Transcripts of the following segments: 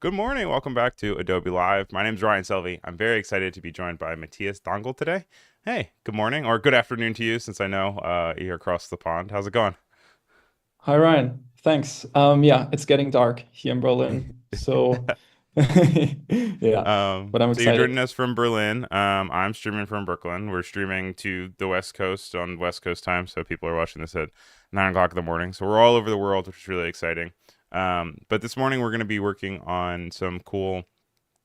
Good morning. Welcome back to Adobe Live. My name is Ryan Selvey. I'm very excited to be joined by Matthias Dangl today. Hey, good morning or good afternoon to you since I know you're across the pond. How's it going? Hi Ryan, thanks. Yeah, it's getting dark here in Berlin, so yeah, but I'm So you're joining excited. us from Berlin. I'm streaming from Brooklyn. We're streaming to the West Coast on West Coast time, so people are watching this at 9 o'clock in the morning. So we're all over the world, which is really exciting. But this morning we're going to be working on some cool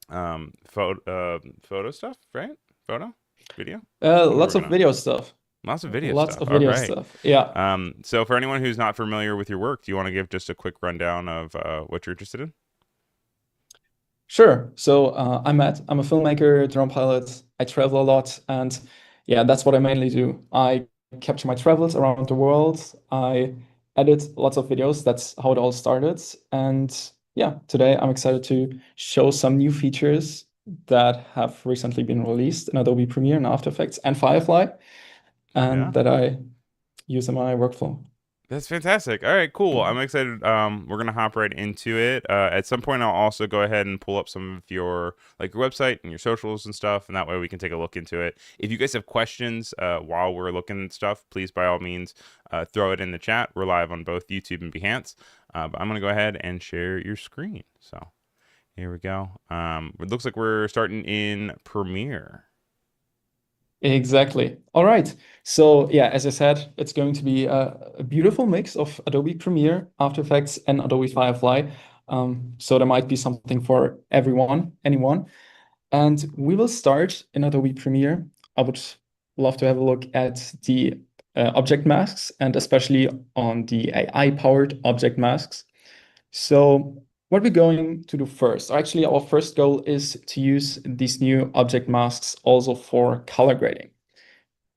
photo stuff, right? Photo, video. What are we Lots working of on? video stuff. Lots of video Lots stuff. of All video right. stuff. Yeah, So for anyone who's not familiar with your work, do you want to give just a quick rundown of what you're interested in? sure. So I'm a filmmaker, drone pilot. I travel a lot, and yeah, that's what I mainly do. I capture my travels around the world. I edit lots of videos. That's how it all started. And yeah, today I'm excited to show some new features that have recently been released in Adobe Premiere and After Effects and Firefly, and Yeah. that I use in my workflow. That's fantastic. All right, cool. I'm excited. We're gonna hop right into it. At some point, I'll also go ahead and pull up some of your your website and your socials and stuff, and that way we can take a look into it. If you guys have questions while we're looking at stuff, please by all means throw it in the chat. We're live on both YouTube and Behance. But I'm gonna go ahead and share your screen. So here we go. It looks like we're starting in Premiere. Exactly. All right. So yeah, as I said, it's going to be a beautiful mix of Adobe Premiere, After Effects, and Adobe Firefly. So there might be something for everyone, anyone. And we will start in Adobe Premiere. I would love to have a look at the object masks and especially on the AI-powered object masks. So what we're going to do first, actually, our first goal is to use these new object masks also for color grading.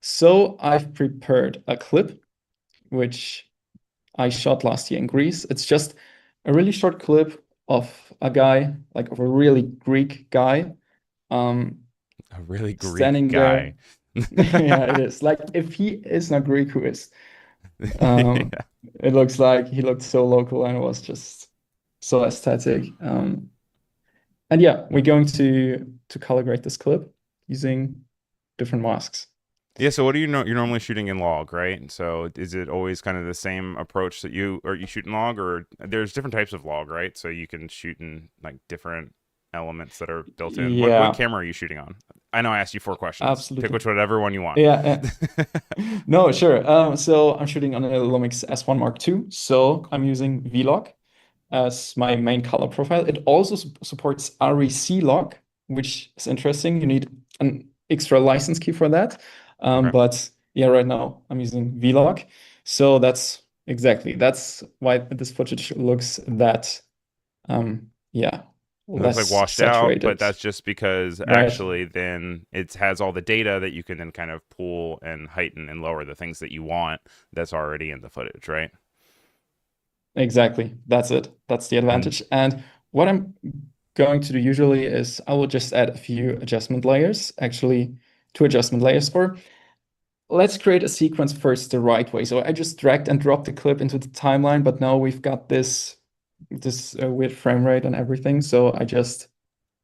So I've prepared a clip, which I shot last year in Greece. It's just a really short clip of a guy, like of a really Greek guy, um, A really Greek standing there. guy. Yeah, it is. Like if he is not Greek, who is? Um, Yeah. it looks like he looked so local and it was just so aesthetic. And yeah, we're going to color grade this clip using different masks. Yeah, so what do you know? You're normally shooting in log, right? So is it always kind of the same approach that you shoot in log, or there's different types of log, right? So you can shoot in like different elements that are built in. What Yeah, camera are you shooting on? I know I asked you four questions. Pick absolutely. whatever one you want. Yeah. No, sure. So I'm shooting on a Lumix S1 Mark II. So I'm Cool. using Vlog as my main color profile. It also supports REC log, which is interesting. You need an extra license key for that. Okay. But yeah, right now I'm using Vlog. So that's why this footage looks that yeah, It looks like less washed out, but saturated, that's just because right? actually then it has all the data that you can then kind of pull and heighten and lower the things that you want that's already in the footage, right? Exactly. That's it. That's the And advantage. And what I'm going to do usually is I will just add a few adjustment layers, actually two adjustment layers, or let's create a sequence first the right way. So I just dragged and dropped the clip into the timeline, but now we've got this weird frame rate and everything. So I just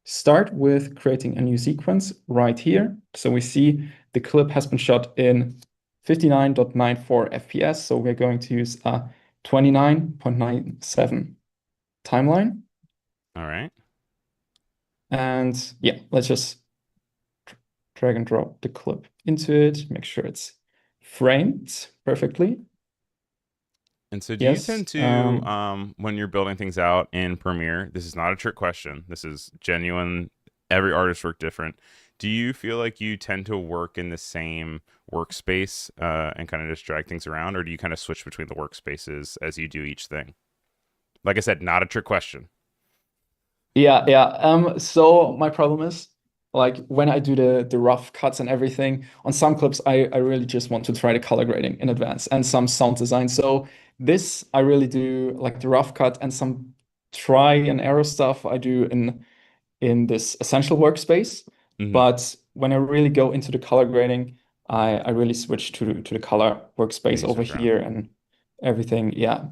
start with creating a new sequence right here. So we see the clip has been shot in 59.94 FPS. So we're going to use a 29.97 timeline. all right. And yeah, let's just drag and drop the clip into it, make sure it's framed perfectly. And so, do you Yes. tend to, when you're building things out in Premiere, this is not a trick question. This is genuine. Every artist work different. Do you feel like you tend to work in the same workspace and kind of just drag things around, or do you kind of switch between the workspaces as you do each thing? Like I said, not a trick question. Yeah, yeah. So my problem is like when I do the rough cuts and everything, on some clips I really just want to try the color grading in advance and some sound design. So this I really do like the rough cut and some try and error stuff I do in this essential workspace. Hmm. But when I really go into the color grading, I really switch to the color Yeah, workspace you over switch around. here and everything. Yeah.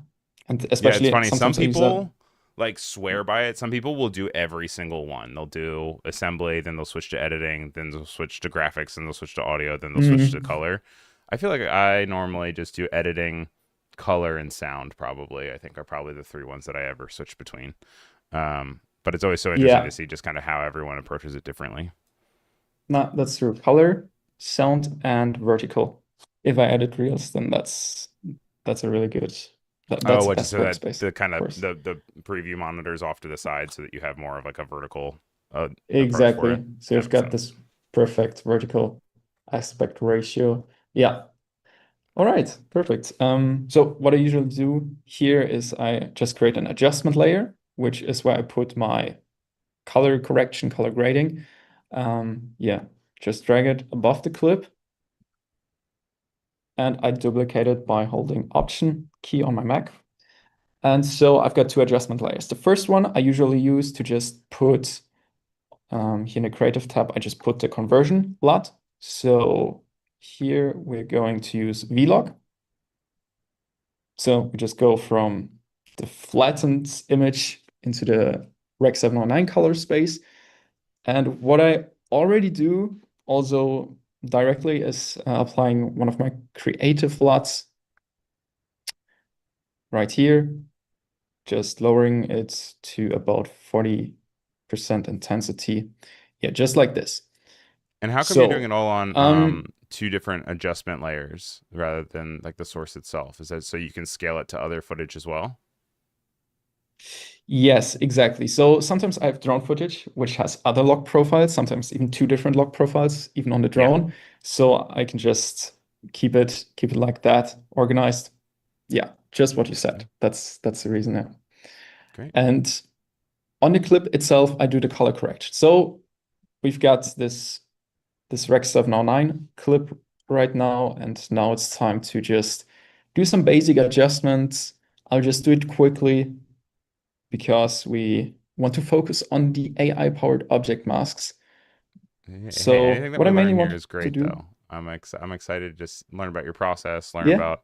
And Yeah, it's especially funny. Some sometimes I use that. people like swear by it. Some people will do every single one. They'll do assembly, then they'll switch to editing, then they'll switch to graphics, then they'll switch to audio, then they'll switch to Mm, color. I feel like I normally just do editing, color, and sound. Probably, I think are probably the three ones that I ever switch between. But it's always so interesting to yeah, see just kind of how everyone approaches it differently. no, that's true. Color, sound, and vertical. If I edit reels, then that's a really good Oh, that's the what just best so that workspace, the kind of of course. the preview monitors off to the side so that you have more of like a vertical approach for it. Exactly. So Yeah, you've makes got sense. this perfect vertical aspect ratio. Yeah. All right, perfect. So what I usually do here is I just create an adjustment layer, which is where I put my color correction, color grading. Yeah, just drag it above the clip and I duplicate it by holding Option key on my Mac. And so I've got two adjustment layers. The first one I usually use to just put here in the creative tab, I just put the conversion LUT. So here we're going to use vlog. So we just go from the flattened image into the Rec 709 color space. And what I already do also directly is applying one of my creative LUTs right here, just lowering it to about 40% intensity. Yeah, just like this. And how come you're doing it So, all on um, two different adjustment layers rather than like the source itself? Is that so you can scale it to other footage as well? yes, exactly. So sometimes I have drone footage which has other log profiles, sometimes even two different log profiles, even on the Yeah. drone. So I can just keep it like that, organized. Yeah, just what you said. Okay. That's the reason. Yeah. Great. And on the clip itself, I do the color correction. So we've got this Rec 709 clip right now, and now it's time to just do some basic adjustments. I'll just do it quickly because we want to focus on the AI-powered object masks. Hey, So anything that what we I mainly learn here want is to great, do, though. I'm excited to just learn about your process, learn yeah, about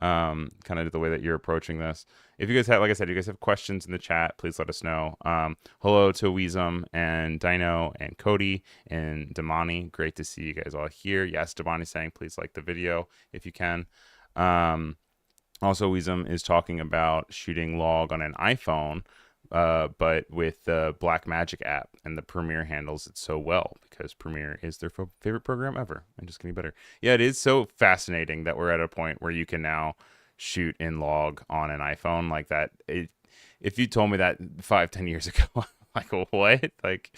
kind of the way that you're approaching this. If you guys have, like I said, you guys have questions in the chat, please let us know. Hello to Weezum and Dino and Cody and Damani. Great to see you guys all here. Yes, Damani saying please like the video if you can. Um, Also, Weezum is talking about shooting log on an iPhone, but with the Blackmagic app, and the Premiere handles it so well because Premiere is their favorite program ever and just getting better. Yeah, it is so fascinating that we're at a point where you can now shoot in log on an iPhone like that. If you told me that 5, 10 years ago, like what? Like,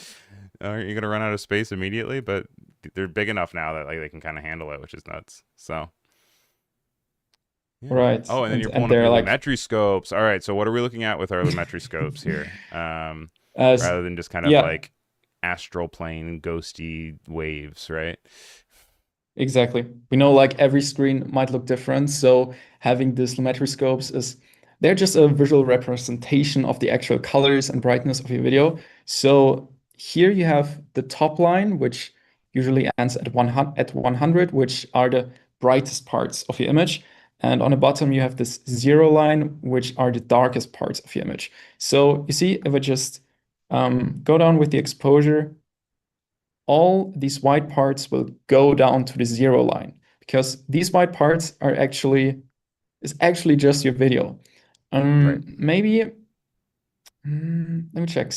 are you gonna run out of space immediately? But they're big enough now that like they can kind of handle it, which is nuts. So. Yeah. right, Oh, and then you're and pulling up they're your like, Lumetri scopes. All right. So what are we looking at with our Lumetri scopes here? as Rather than just kind of yeah, like astral plane ghosty waves, right? exactly. We know like every screen might look different, so having these lumetri scopes is they're just a visual representation of the actual colors and brightness of your video. So here you have the top line, which usually ends at 100, which are the brightest parts of your image. And on the bottom, you have this zero line, which are the darkest parts of your image. So you see, if I just go down with the exposure, all these white parts will go down to the zero line because these white parts are actually is actually just your video. Right. Maybe let me check.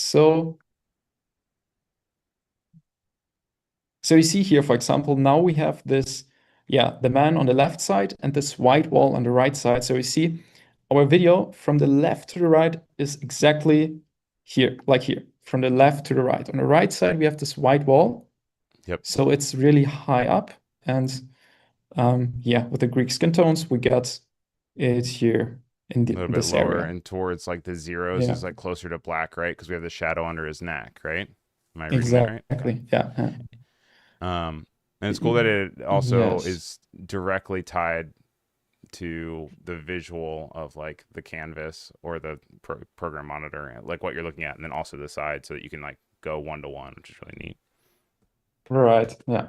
So you see here, for example, now we have this, yeah, the man on the left side and this white wall on the right side. So you see our video from the left to the right is exactly here, like here, from the left to the right. On the right side, we have this white wall. Yep. So it's really high up. And yeah, with the Greek skin tones, we got it here A little in bit this lower area. and towards like the zeros Yeah, is like closer to black, right? Because we have the shadow under his neck, right? Am I reading that right? Okay. exactly. Yeah. And it's cool that it also Yes, is directly tied to the visual of like the canvas or the program monitor, like what you're looking at, and then also the side, so that you can like go 1 to 1, which is really neat. right. Yeah.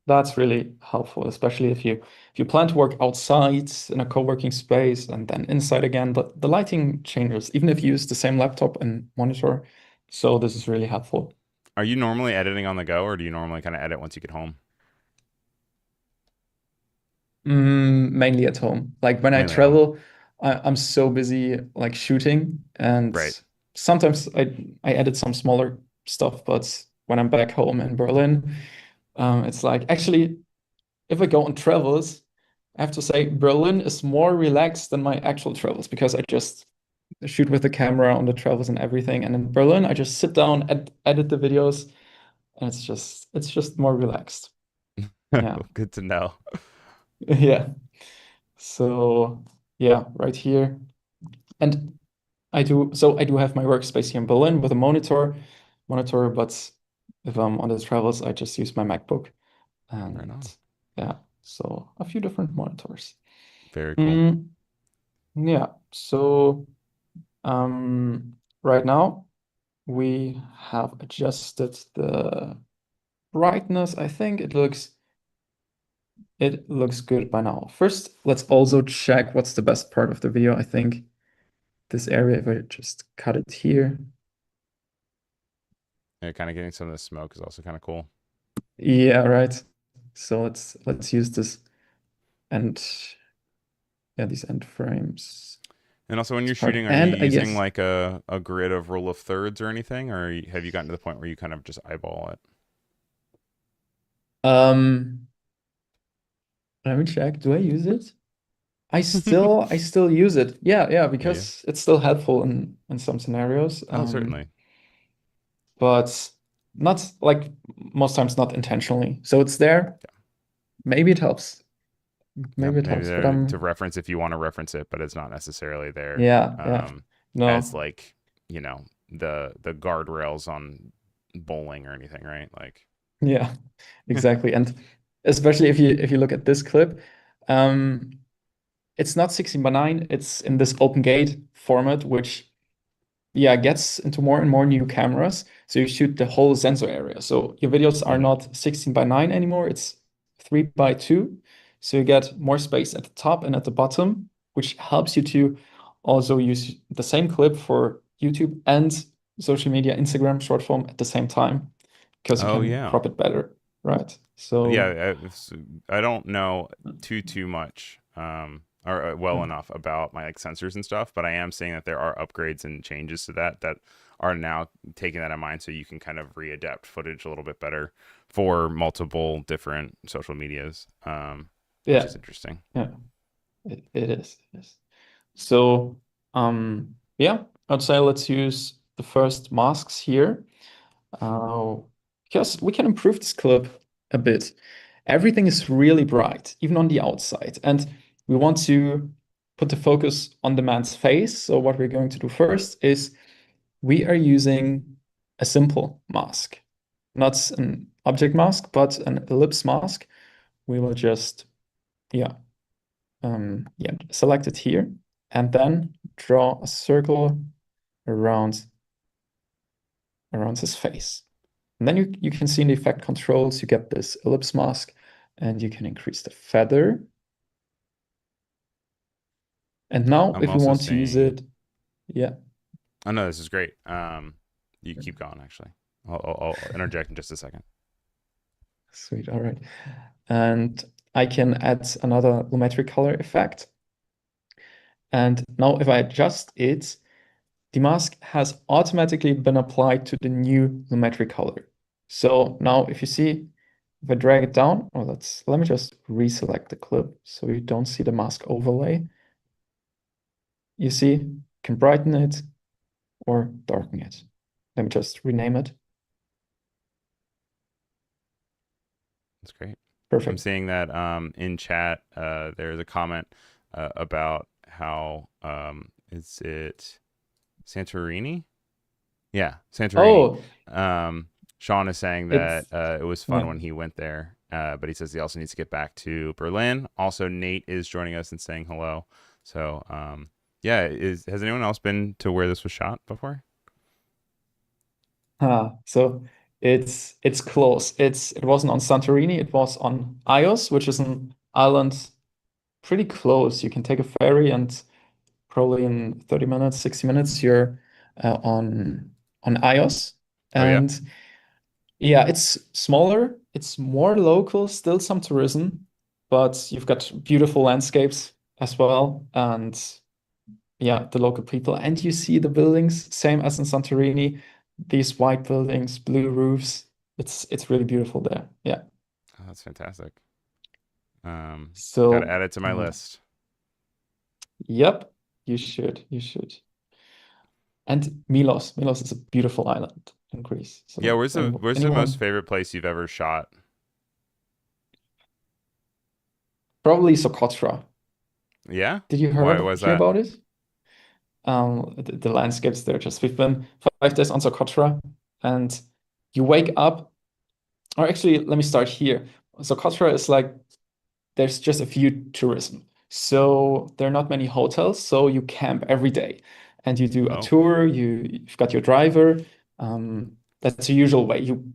That's really helpful, especially if you plan to work outside in a co-working space and then inside again. The lighting changes, even if you use the same laptop and monitor. So this is really helpful. Are you normally editing on the go, or do you normally kind of edit once you get home? Mainly at home. Like when I Mainly at home. travel, I'm so busy like shooting, and Right. sometimes I edit some smaller stuff, but when I'm back home in Berlin, it's like actually if I go on travels, I have to say Berlin is more relaxed than my actual travels because I just shoot with the camera on the travels and everything. And in Berlin, I just sit down, edit the videos, and it's just more relaxed. Yeah. Good to know. Yeah. So yeah, right here. And I do have my workspace here in Berlin with a monitor, but if I'm on the travels, I just use my MacBook. Right And on. yeah, so a few different monitors. Very cool. Mm, yeah, so right now we have adjusted the brightness. I think it looks good by now. First, let's also check what's the best part of the video. I think this area, if I just cut it here. Yeah, kind of getting some of the smoke is also kind of cool. Yeah, right. So let's use this and yeah, these end frames. And also, when This you're part. shooting, are you And I using guess like a grid of rule of thirds or anything, or have you gotten to the point where you kind of just eyeball it? um let me check. Do I use it? I still use it. Yeah, yeah, Yeah, yeah. because it's still helpful in some scenarios. Oh, certainly. But not like most times not intentionally. So it's there. Maybe it helps. Yep. Maybe it Maybe helps. But there to reference if you want to reference it, but it's not necessarily there yeah, yeah. as No. like, the guardrails on bowling or anything, right? Like, Yeah, exactly. And especially if you look at this clip, um it's not 16 by 9, it's in this open gate format, which yeah, gets into more and more new cameras. So you shoot the whole sensor area. So your videos are mhm. not 16 by 9 anymore, it's 3 by 2. So you get more space at the top and at the bottom, which helps you to also use the same clip for YouTube and social media, Instagram, short form at the same time, because you Oh can yeah. crop it better, right? So Yeah, I don't know too much or well yeah, enough about my like sensors and stuff, but I am seeing that there are upgrades and changes to that are now taking that in mind, so you can kind of readapt footage a little bit better for multiple different social medias, which yeah, is interesting. yeah, it is. It is. So, yeah, I'd say let's use the first masks here, uh, because we can improve this clip a bit. Everything is really bright, even on the outside, and we want to put the focus on the man's face. So what we're going to do first is we are using a simple mask, not an object mask, but an ellipse mask. We will just, yeah, yeah, select it here and then draw a circle around his face. And then you can see in the effect controls, you get this ellipse mask and you can increase the feather. And now I'm if we also want to use seeing. it, yeah, Oh no, this is great. You keep going. Actually, I'll interject in just a second. sweet, all right. And I can add another lumetri color effect. And now if I adjust it, the mask has automatically been applied to the new lumetri color. So now if you see, if I drag it down, or let me just reselect the clip so you don't see the mask overlay. You see, can brighten it or darken it. Let me just rename it. That's great. I'm Perfect. seeing that in chat there's a comment about how is it Santorini? Yeah, Santorini. Oh, Sean is saying that it's it was fun yeah. when he went there, but he says he also needs to get back to Berlin. Also, Nate is joining us and saying hello. So, yeah, has anyone else been to where this was shot before? So It's close. It wasn't on Santorini, it was on Ios, which is an island pretty close. You can take a ferry and probably in 30 minutes, 60 minutes, you're on Ios. Oh yeah. And yeah, it's smaller, it's more local, still some tourism, but you've got beautiful landscapes as well. And yeah, the local people. And you see the buildings, same as in Santorini, these white buildings, blue roofs. It's really beautiful there. Yeah. Oh, that's fantastic. Got to So, add it to my list. yep, you should. You should. And Milos. Milos is a beautiful island in Greece. Yeah, So where's the most anyone, favorite place you've ever shot? probably Socotra. Yeah? Did you Why was hear that? about it? The landscapes there just we've been 5 days on Socotra, and you wake up, or actually let me start here. Socotra is like there's just a few tourism. So there are not many hotels, so you camp every day and you do a Oh, tour, you've got your driver. That's the usual way. You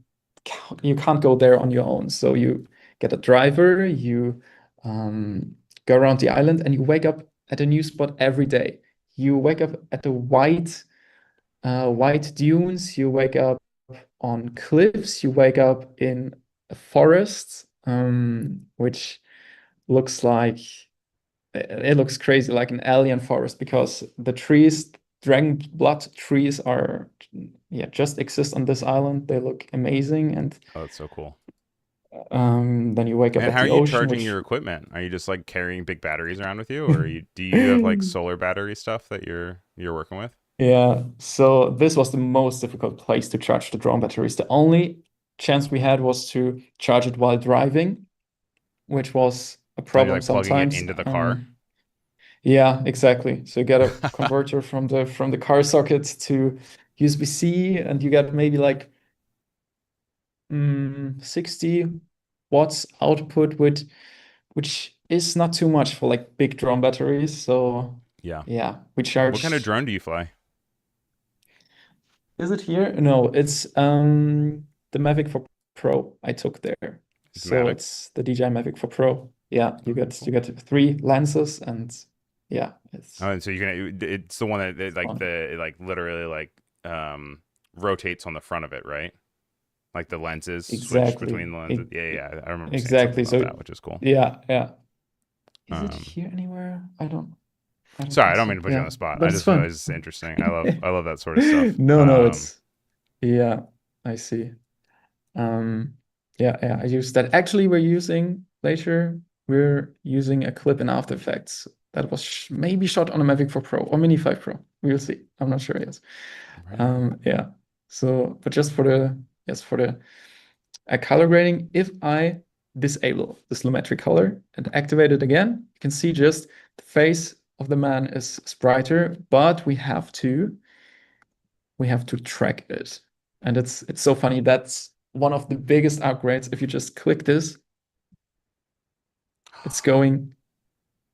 can't go there on your own. So you get a driver, you go around the island and you wake up at a new spot every day. You wake up at the white dunes, you wake up on cliffs, you wake up in a forest, which looks like it looks crazy, like an alien forest because the trees, dragon blood trees, are yeah just exist on this island. They look amazing, and oh, that's so cool. then you wake up And at how are the you ocean, charging which your equipment? Are you just like carrying big batteries around with you, or do you have like solar battery stuff that you're working with? yeah. So this was the most difficult place to charge the drone batteries. The only chance we had was to charge it while driving, which was a So you're problem like plugging it sometimes. into the car? Yeah, exactly. So you get a converter from the car socket to USB-C, and you get maybe like 60 watts output, which is not too much for like big drone batteries. So Yeah. yeah, we What kind of charged. drone do you fly? Is it here? No, it's the Mavic 4 Pro I took there. It's So Mavic. it's the DJI Mavic 4 Pro. Yeah, All right, you cool. get three lenses, and yeah, Oh, and so it's the one that like fun. it like literally like um rotates on the front of it, right? Like the lenses switch Exactly. between the lenses. Yeah, yeah, yeah. I remember seeing something Exactly. about So that, which is cool. yeah, yeah. Is it Um, here anywhere? I don't Sorry, I think don't so. mean to put you on Yeah, the spot. but I it's just realized fun. it's interesting. I love that sort of stuff. No, no, it's yeah, I see. Um, yeah, yeah, I use that. Actually, we're using a clip in After Effects that was sh maybe shot on a Mavic 4 Pro or Mini 5 Pro. We'll see. I'm not sure yet. right on. Yeah. So, but just for the yes, for the color grading, if I disable this lumetri color and activate it again, you can see just the face of the man is brighter, but we have to track it. And it's so funny. That's one of the biggest upgrades. If you just click this, it's going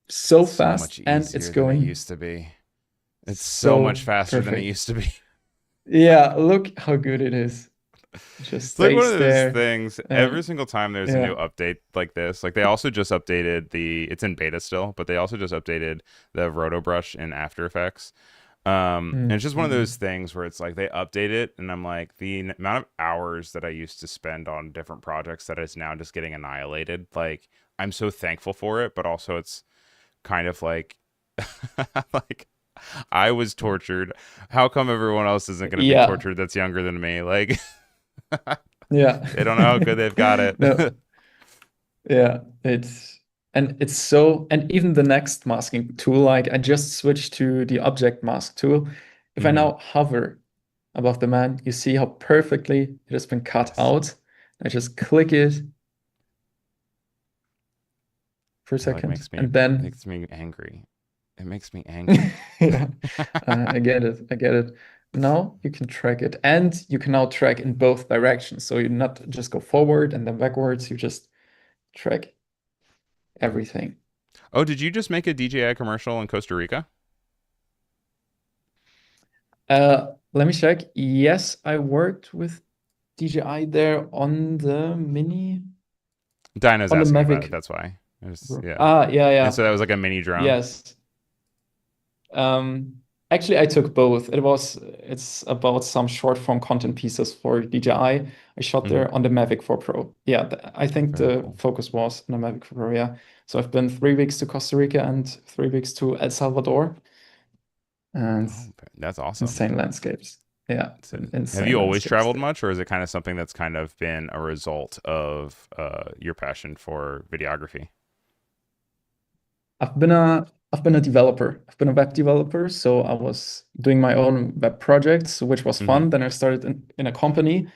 so It's so fast much and it's easier than it going used to be. It's so much so faster than it perfect. used to be. Yeah, look how good it is. It just It's like one stays of those there. things. Every And single time there's a new yeah, update like this, like they also just updated it's in beta still, but they also just updated the roto brush in After Effects. And it's just one of those mm, things where it's like they update it, and I'm like, the amount of hours that I used to spend on different projects that is now just getting annihilated. Like, I'm so thankful for it, but also it's kind of like, like I was tortured. How come everyone else isn't going to be yeah, tortured that's younger than me? Like, yeah. they don't know how good they've got it. No, yeah, it's so, and even the next masking tool, like I just switched to the object mask tool. If I Hmm. now hover above the man, you see how perfectly it has been cut Yes. out. I just click it for a It like second, and then makes me angry. It makes me angry. yeah, I get it. I get it. Now you can track it, and you can now track in both directions. So you not just go forward and then backwards. You just track everything. Oh, did you just make a DJI commercial in Costa Rica? Let me check. Yes, I worked with. DJI there on the Mini, Dinah's on the asking about it. Mavic That's why. Yeah. Ah, yeah, And yeah. so that was like a mini drone. Yes. Um, Actually, I took both. It's about some short form content pieces for DJI. I shot Hmm. there on the Mavic 4 Pro. Yeah, I Oh, think very the cool. focus was on the Mavic 4 Pro. Yeah. So I've been 3 weeks to Costa Rica and 3 weeks to El Salvador, and Oh, that's awesome. insane landscapes. Yeah, So, have insane you always landscapes traveled there. much, or is it kind of something that's kind of been a result of your passion for videography? I've been a I've been a developer. I've been a web developer, so I was doing my own web projects, which was Hmm. fun. Then I started in a company,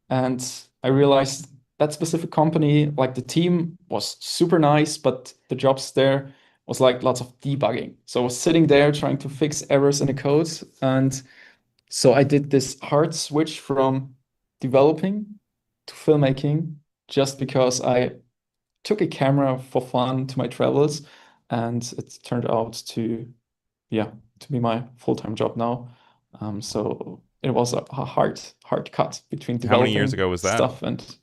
and I realized that specific company, like the team was super nice, but the jobs there was like lots of debugging. So I was sitting Yeah. there trying to fix errors in the code. And so I did this hard switch from developing to filmmaking just because I took a camera for fun to my travels, and it turned out to, yeah, to be my full-time job now. So it was a hard cut between How many years ago developing was that? stuff and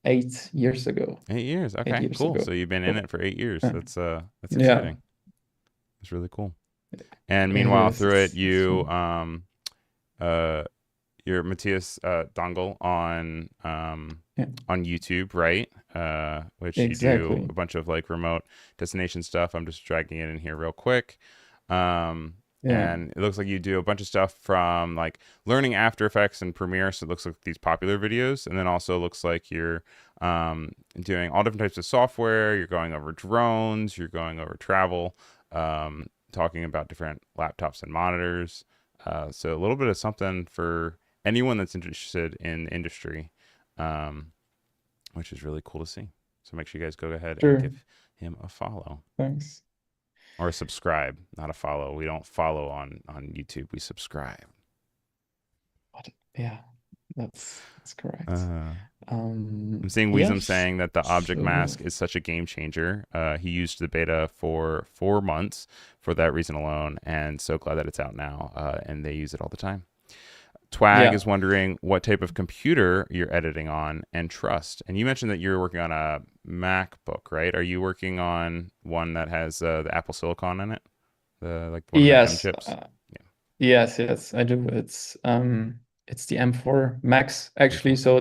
8 years ago. 8 years. Eight Okay, years cool. So ago. you've been in Oh, it for 8 years. yeah. That's Yeah, exciting. It's really cool. And it meanwhile, is. through it, It's you fun. uh you're Matthias Dangl Yeah, on YouTube, right? Which you do exactly. a bunch of like remote destination stuff. I'm just dragging it in here real quick. Um, Yeah, and it looks like you do a bunch of stuff from like learning After Effects and Premiere. So it looks like these popular videos, and then also looks like you're doing all different types of software. You're going over drones. You're going over travel. Talking about different laptops and monitors. So a little bit of something for anyone that's interested in industry, um, which is really cool to see. So make sure you guys go ahead and sure. give him a follow Thanks. or a subscribe, not a follow. We don't follow on YouTube. We subscribe. But yeah, that's correct. Uh, I'm seeing Weezum Yes. saying that the object So mask is such a game changer. He used the beta for 4 months for that reason alone, and so glad that it's out now. And they use it all the time. Twag yeah, is wondering what type of computer you're editing on and trust. And you mentioned that you're working on a MacBook, right? Are you working on one that has the Apple Silicon in it, the like one of the M yes. chips? Yeah, Yes, I do. It's the M4 Max actually. M4. So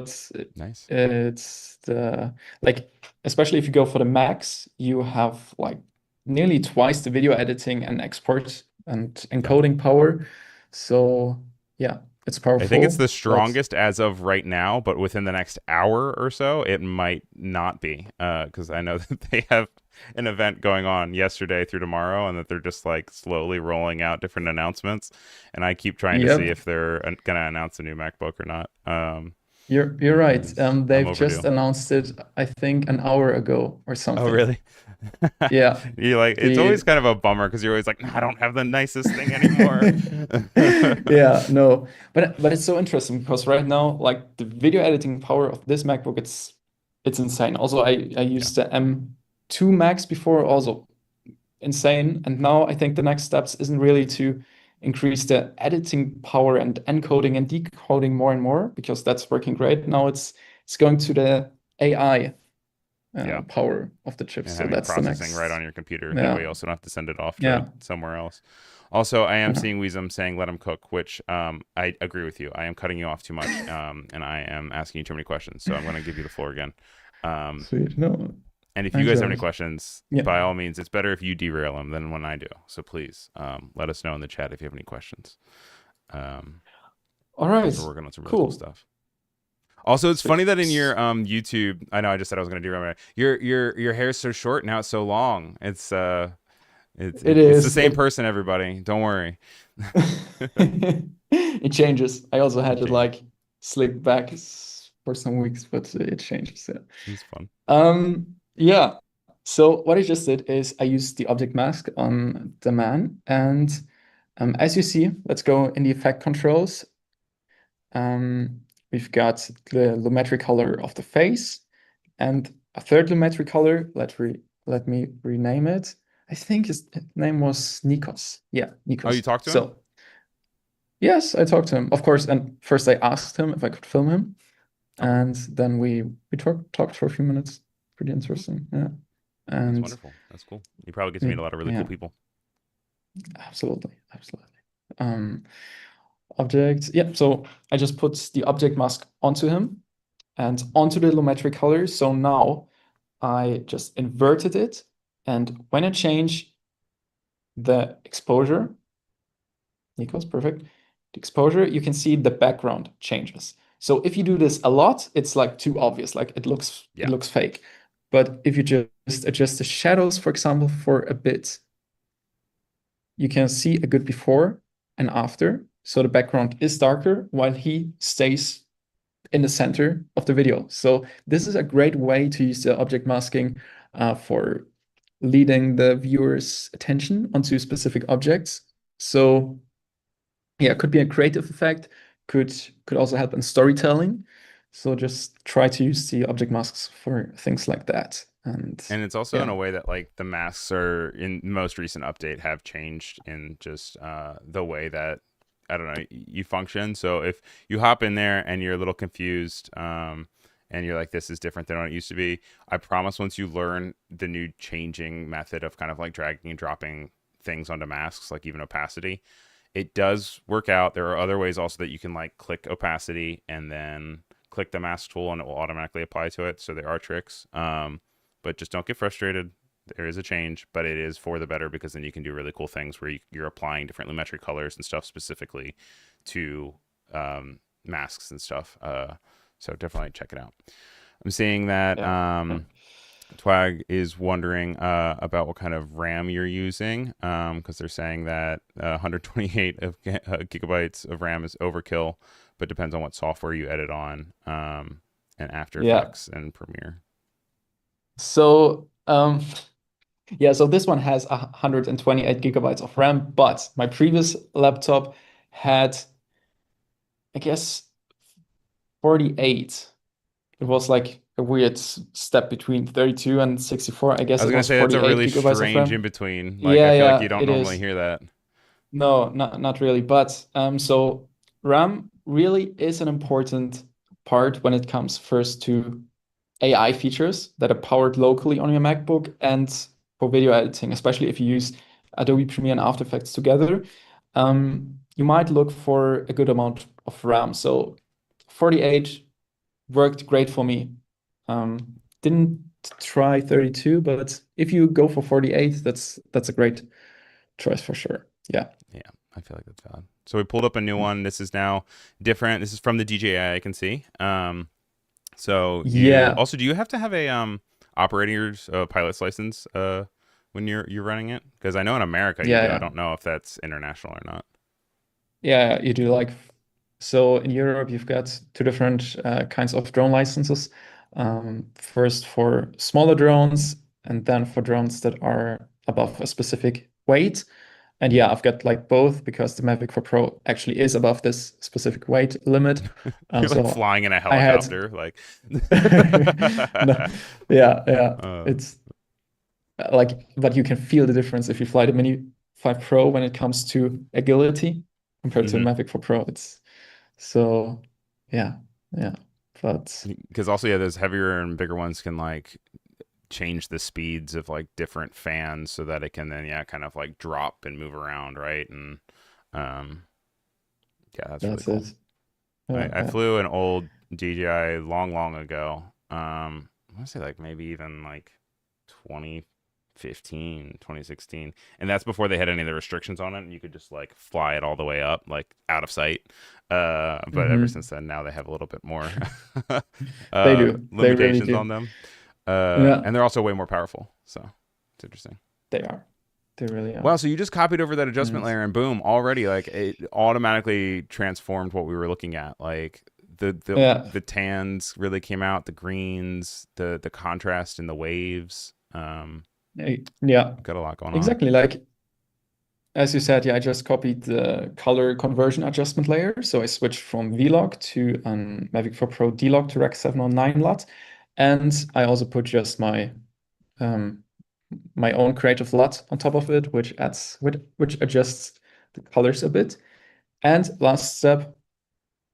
Nice. it's the, like, especially if you go for the Max, you have like nearly twice the video editing and export and Yeah. encoding power. So yeah, it's I think it's powerful, the but strongest as of right now, but within the next hour or so, it might not be. Because I know that they have an event going on yesterday through tomorrow, and that they're just like slowly rolling out different announcements. And I keep trying to see yep, if they're going to announce a new MacBook or not. you're right. Because I'm They've just overdue. announced it, I think, an hour ago or Oh, something. really? Yeah, You like it's always the kind of a bummer because you're always like, "Nah, I don't have the nicest thing anymore." Yeah, no, but it's so interesting because right now, like the video editing power of this MacBook, it's insane. Also, I Yeah, used the M2 Max before, also insane. And now I think the next steps isn't really to increase the editing power and encoding and decoding more and more because that's working great. Now it's going to the AI yeah. power of the chips. And So having that's the processing right next. on your computer. That way Yeah, you also don't have to send it off to yeah. somewhere else. Also, I am Uh-huh. seeing Weezum saying let him cook, which I agree with you. I am cutting you off too much, and I am asking you too many questions. So I'm going to give you the floor again. Um, Sweet. No, and if I you guys enjoy have any it. questions, Yeah. by all means, it's better if you derail them than when I do. So please let us know in the chat if you have any questions, because All we're right. working on some really cool Cool. stuff. Also, it's funny Sweet. that in your YouTube, I know I just said I was going to derail. Your hair is so short now; it's so long. It It's the is. same person, everybody. Don't worry. It changes. I also It had to changes. like slip back for some weeks, but it changes. Yeah. It's fun. Yeah. So what I just did is I used the object mask on the man, and as you see, let's go in the effect controls. We've got the lumetri color of the face and a third lumetri color. Let me rename it. I think his name was Nikos. Yeah, Oh, you Nikos. talked to him? So Yes, I talked to him, of course. And first I asked him if I could film him, Okay, and then we talked for a few minutes. Pretty interesting, yeah. that's And wonderful. That's cool. You probably get to meet yeah, a lot of really cool yeah, people. absolutely, absolutely. Um, Object, yeah. So I just put the object mask onto him and onto the lumetric color. So now I just inverted it, and when I change the exposure, equals perfect. The exposure, you can see the background changes. So if you do this a lot, it's like too obvious, like it Yeah. looks fake. But if you just adjust the shadows, for example, for a bit, you can see a good before and after. So the background is darker while he stays in the center of the video. So this is a great way to use the object masking for leading the viewer's attention onto specific objects. So yeah, it could be a creative effect, could also help in storytelling. So just try to use the object masks for things like that. And And it's also in yeah, a way that like the masks are in most recent update have changed in just the way that I don't know you function. So if you hop in there and you're a little confused, and you're like, this is different than what it used to be, I promise once you learn the new changing method of kind of like dragging and dropping things onto masks, like even opacity, it does work out. There are other ways also that you can like click opacity and then click the mask tool and it will automatically apply to it. So there are tricks. But just don't get frustrated. There is a change, but it is for the better because then you can do really cool things where you're applying different lumetric colors and stuff specifically to masks and stuff. So definitely check it out. I'm seeing that yeah, yeah. Twag is wondering about what kind of RAM you're using because they're saying that 128 of gigabytes of RAM is overkill, but depends on what software you edit on and After Yeah. Effects and Premiere. So yeah, so this one has 128 gigabytes of RAM, but my previous laptop had, I guess, 48. It was like a weird step between 32 and 64. I I guess was it gonna was say that's a 48 really gigabytes of strange in RAM. between. Like I Yeah, feel like you yeah, don't it normally is. hear that. No, not really. But so RAM really is an important part when it comes first to AI features that are powered locally on your MacBook and for video editing, especially if you use Adobe Premiere and After Effects together. You might look for a good amount of RAM. So 48 worked great for me. Didn't try 32, but if you go for 48, that's a great choice for sure. Yeah. Yeah, I feel like that's valid. So we pulled up a new one. This is now different. This is from the DJI. I can see. So you Yeah. also do you have to have a operator's pilot's license when you're running it? Because I know in America you Yeah, do. I yeah. don't know if that's international or not. Yeah, you do like so in Europe you've got two different kinds of drone licenses. First for smaller drones and then for drones that are above a specific weight. And yeah, I've got like both because the Mavic 4 Pro actually is above this specific weight limit. You're like So flying in a I had helicopter, like. no, yeah, yeah. uh, It's like, but you can feel the difference if you fly the Mini 5 Pro when it comes to agility compared to mhm. Mavic 4 Pro. It's so, yeah, yeah. But Because also, yeah, those heavier and bigger ones can like change the speeds of like different fans so that it can then yeah kind of like drop and move around, right? And um, yeah, that's really that's cool. it. I Yeah. flew an old DJI long ago. I want to say like maybe even like 2015, 2016, and that's before they had any of the restrictions on it. And you could just like fly it all the way up, like out of sight. But ever Hmm. since then, now they have a little bit more They do. They really limitations on do. them. Yeah, And they're also way more powerful. So it's interesting. they are. They really are. Wow, so you just copied over that adjustment And layer and boom, already like it automatically transformed what we were looking at. Like yeah, the tans really came out, the greens, the contrast in the waves. yeah, Got a lot going on. exactly. Like as you said, yeah, I just copied the color conversion adjustment layer. So I switched from V-Log to Mavic 4 Pro D-Log to Rec 709 LUT. And I also put just um, my own creative LUT on top of it, which adjusts the colors a bit. And last step,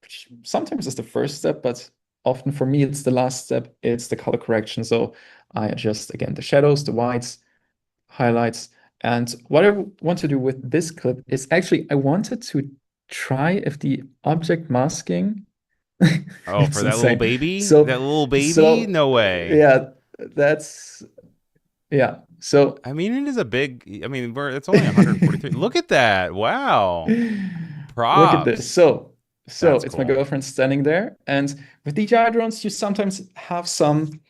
which sometimes is the first step, but often for me it's the last step, it's the color correction. So I adjust again the shadows, the whites, highlights. And what I want to do with this clip is actually I wanted to try if the object masking Oh, it's for that little insane. baby? So That little baby? so No way. yeah, that's yeah. So I mean, it is a big. I mean, it's only 143. Look at that! Wow, look at this. props. So That's it's my cool. girlfriend standing there, and with DJI drones, you sometimes have some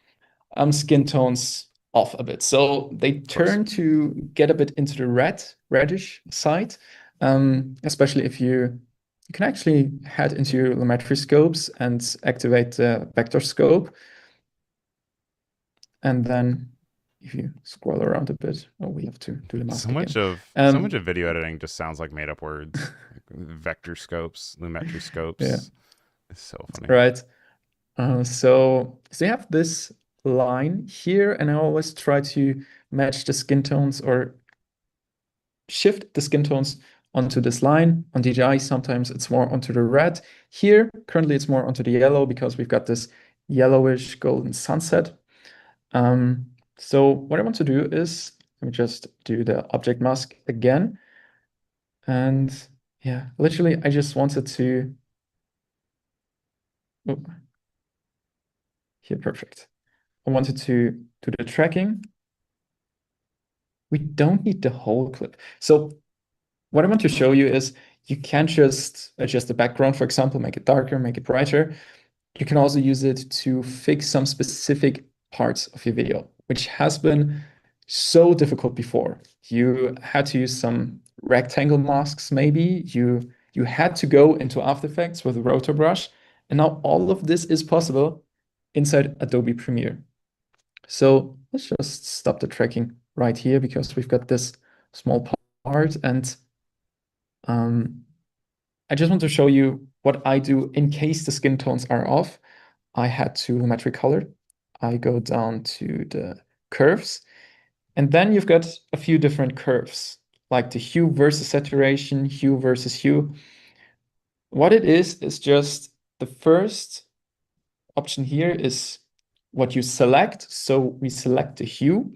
skin tones off a bit. So they Of course. turn to get a bit into the reddish side, especially if you can actually head into your lumetri scopes and activate the vector scope. And then if you scroll around a bit, oh, we have to do the So mask much again. of so much Um, of video editing just sounds like made up words. Like vector scopes, lumetri yeah, scopes. It's so funny. right. So you have this line here, and I always try to match the skin tones or shift the skin tones onto this line. On DJI, sometimes it's more onto the red. Here, currently it's more onto the yellow because we've got this yellowish golden sunset. So what I want to do is, let me just do the object mask again. And yeah, literally, I just wanted to, oh, here, perfect. I wanted to do the tracking. We don't need the whole clip. So what I want to show you is you can't just adjust the background, for example, make it darker, make it brighter. You can also use it to fix some specific parts of your video, which has been so difficult before. You had to use some rectangle masks, maybe. You had to go into After Effects with a rotor brush, and now all of this is possible inside Adobe Premiere. So let's just stop the tracking right here because we've got this small part, and um, I just want to show you what I do in case the skin tones are off. I had to lumetri color. I go down to the curves, and then you've got a few different curves, like the hue versus saturation, hue versus hue. What it is just the first option here is what you select. So we select the hue,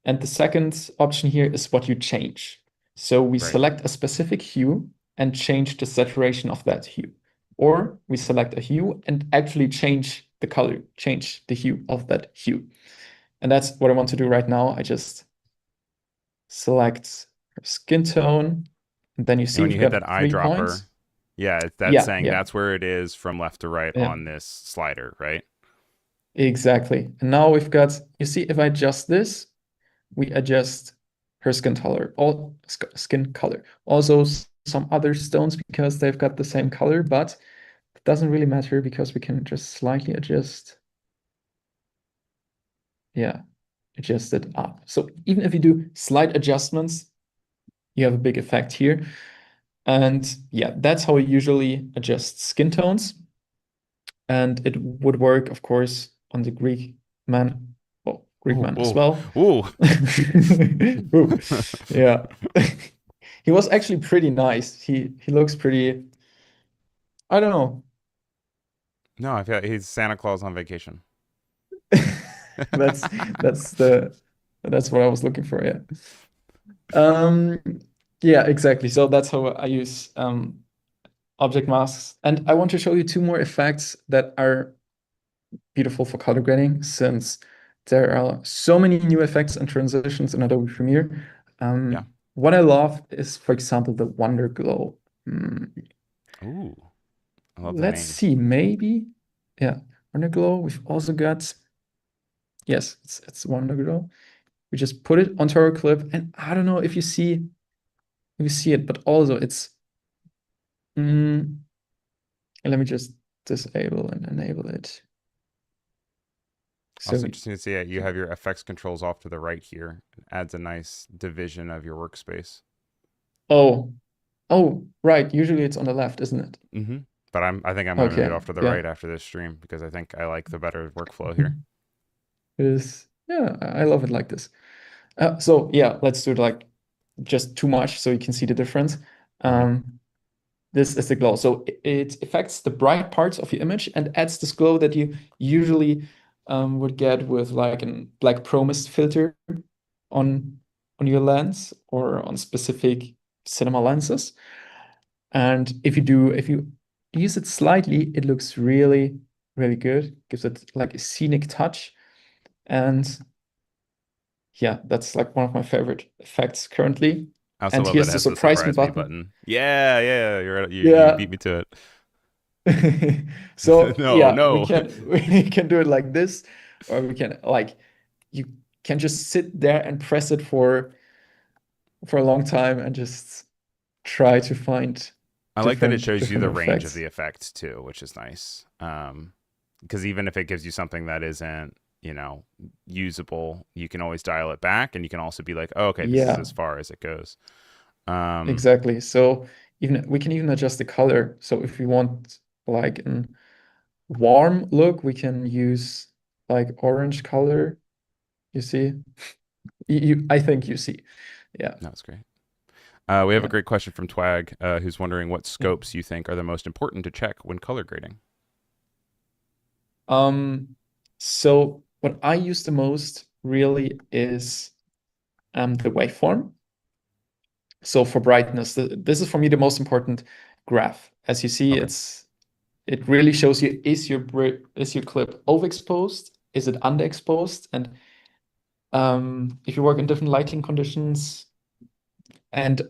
and the second option here is what you change. So we Right. select a specific hue and change the saturation of that hue. Or we select a hue and actually change the color, change the hue of that hue. And that's what I want to do right now. I just select skin tone. And then you And see when you we've hit that got three eyedropper, points. yeah, that's Yeah, saying yeah, that's where it is from left to right yeah, on this slider, right? exactly. And now we've got, you see, if I adjust this, we adjust her skin color, all skin color. Also some other stones because they've got the same color, but it doesn't really matter because we can just slightly adjust. Yeah, adjust it up. So even if you do slight adjustments, you have a big effect here. And yeah, that's how I usually adjust skin tones. And it would work, of course, on the Greek man, well, Greek Ooh, man as ooh, well. ooh. Ooh, yeah. He was actually pretty nice. He looks pretty, I don't know. No, I feel like he's Santa Claus on vacation. That's that's the that's what I was looking for, yeah. Um yeah, exactly. So that's how I use object masks. And I want to show you two more effects that are beautiful for color grading since there are so many new effects and transitions in Adobe Premiere. Yeah. What I love is, for example, the Wonder Glow. Ooh, I love the Let's name. see, maybe, yeah, Wonder Glow. We've also got, yes, it's Wonder Glow. We just put it onto our clip, and I don't know if you see it, but also it's. Mm, let me just disable and enable it. So Also interesting to see it. You have your effects controls off to the right here. It adds a nice division of your workspace. oh, oh, right. Usually it's on the left, isn't it? Mm-hmm. But I think I'm going to move it Okay, off to the yeah. right after this stream because I think I like the better workflow here. Is yeah, I love it like this. So yeah, let's do it like just too much so you can see the difference. Okay. Um, This is the glow. So it affects the bright parts of your image and adds this glow that you usually would get with like a black pro mist filter on your lens or on specific cinema lenses. And if you use it slightly, it looks really, really good. Gives it like a scenic touch. And yeah, that's like one of my favorite effects currently. I also And love that here's it the has the surprise me surprise me button. button. Yeah, yeah, you Yeah. beat me to it. So No, yeah, we no. can we can do it like this, or we can like you can just sit there and press it for a long time and just try to find I like that it different shows you different the range of effects. the effect too, which is nice. Because even if it gives you something that isn't, usable, you can always dial it back, and you can also be like, oh, okay, this is Yeah, as far as it goes. Um, exactly. So even we can even adjust the color. So if we want like a warm look, we can use like orange color. You see? I think you see. Yeah. that's great. We have a Yeah. great question from Twag, who's wondering what Yeah. scopes you think are the most important to check when color grading. Um, so what I use the most really is the waveform. So for brightness, this is for me the most important graph. As you see, Okay. it really shows you is your clip overexposed, is it underexposed, and if you work in different lighting conditions and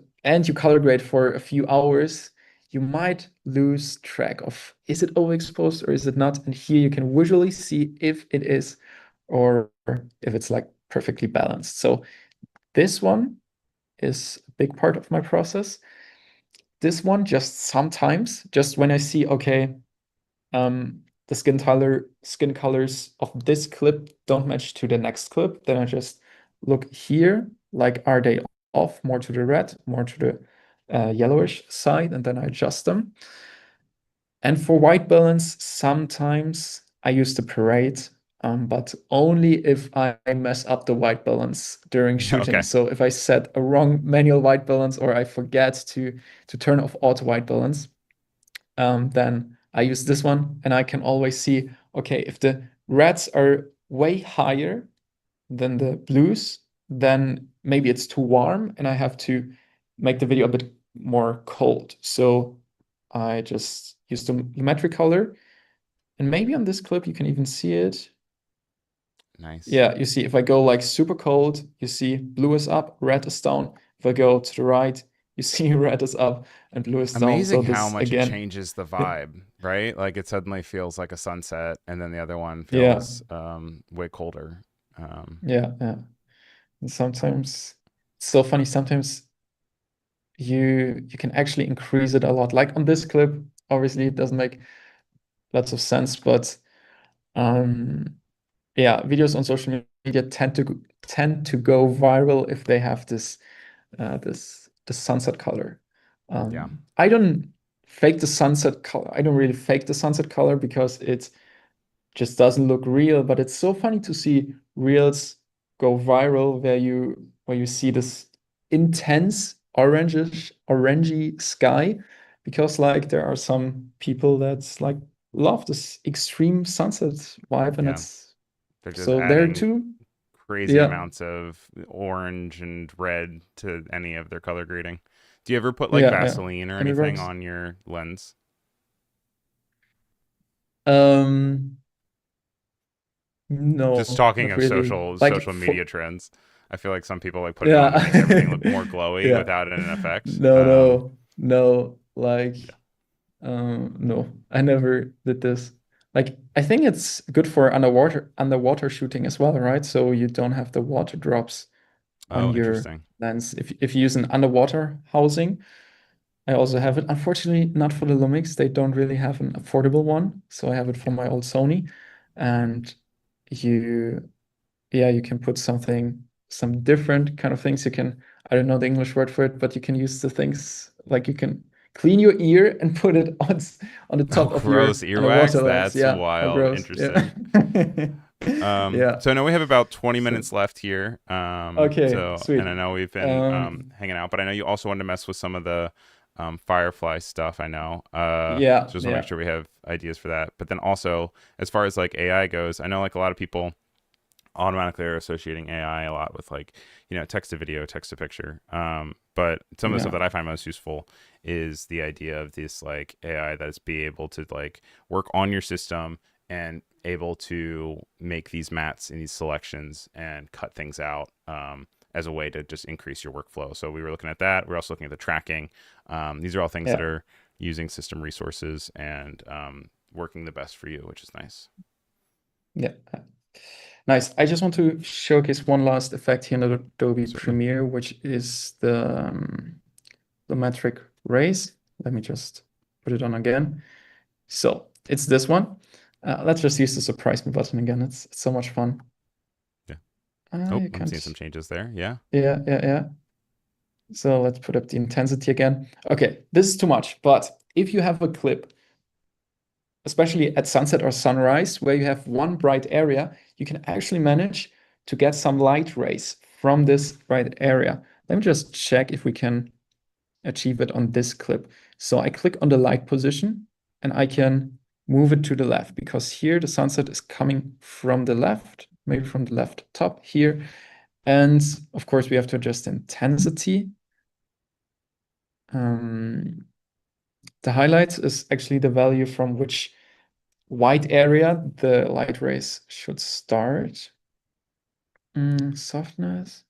you color grade for a few hours, you might lose track of is it overexposed or is it not? And here you can visually see if it is or if it's like perfectly balanced. So this one is a big part of my process. This one just sometimes, just when I see, okay, the skin colors of this clip don't match to the next clip, then I just look here, like are they off more to the red, more to the yellowish side, and then I adjust them. And for white balance, sometimes I use the parade, but only if I mess up the white balance during shooting. Okay. So if I set a wrong manual white balance or I forget to turn off auto white balance, then I use this one and I can always see, okay, if the reds are way higher than the blues, then maybe it's too warm and I have to make the video a bit more cold. So I just use the lumetri color. And maybe on this clip you can even see it. Nice. Yeah, you see if I go like super cold, you see blue is up, red is down. If I go to the right, you see red is up and blue is down. Amazing So how this much it again, changes the vibe, right? Like it suddenly feels like a sunset, and then the other one yeah, feels way colder. Um, yeah. And sometimes it's so funny. Sometimes you can actually increase it a lot. Like on this clip, obviously it doesn't make lots of sense, but um yeah, videos on social media tend to go viral if they have this sunset color. yeah, I don't fake the sunset color. I don't really fake the sunset color because it just doesn't look real, but it's so funny to see reels go viral where you see this intense orangey sky because like there are some people that's like love this extreme sunset vibe and yeah. it's They're just so there adding too. crazy Yeah. amounts of orange and red to any of their color grading. Do you ever put like Yeah. Vaseline or And it anything works. on your lens? Um, Just no, talking not of really. Like social for media trends. I feel like some people like put it on and it makes everything look yeah. more glowy Yeah. without an effect. No. Like Yeah. no, I never did this. Like, I think it's good for underwater shooting as well, right? So you don't have the water drops on Oh, your interesting. lens. If you use an underwater housing, I also have it. Unfortunately, not for the Lumix. They don't really have an affordable one. So I have it for Yeah. my old Sony. And you, yeah, you can put some different kind of things. You can, I don't know the English word for it, but you can use the things like you can clean your ear and put it on the Oh, top of gross. your underwater Earwax? lens. That's Yeah, how wild. gross. Yeah. Interesting. Yeah. So I know we have about 20 So minutes left here. okay, So, and sweet. I know we've been Um, hanging out, but I know you also wanted to mess with some of the Firefly stuff. I know. Yeah, So just want to make yeah, sure we have ideas for that. But then also, as far as like AI goes, I know like a lot of people automatically are associating AI a lot with like text to video, text to picture. But some of the stuff yeah, that I find most useful is the idea of this like AI that is be able to like work on your system and able to make these mats and these selections and cut things out as a way to just increase your workflow. So we were looking at that. We're also looking at the tracking. These are all things that yeah, are using system resources and working the best for you, which is nice. yeah. Nice. I just want to showcase one last effect here in Adobe Certainly. Premiere, which is the metric raise. Let me just put it on again. So it's this one. Let's just use the surprise me button again. It's so much fun. Yeah. Oh, You I'm seeing some can't. changes there. Yeah. Yeah, yeah, yeah. So let's put up the intensity again. Okay, this is too much, but if you have a clip, especially at sunset or sunrise, where you have one bright area, you can actually manage to get some light rays from this bright area. Let me just check if we can achieve it on this clip. So I click on the light position and I can move it to the left because here the sunset is coming from the left, maybe from the left top here. And of course, we have to adjust intensity. The highlights is actually the value from which white area the light rays should start. Softness.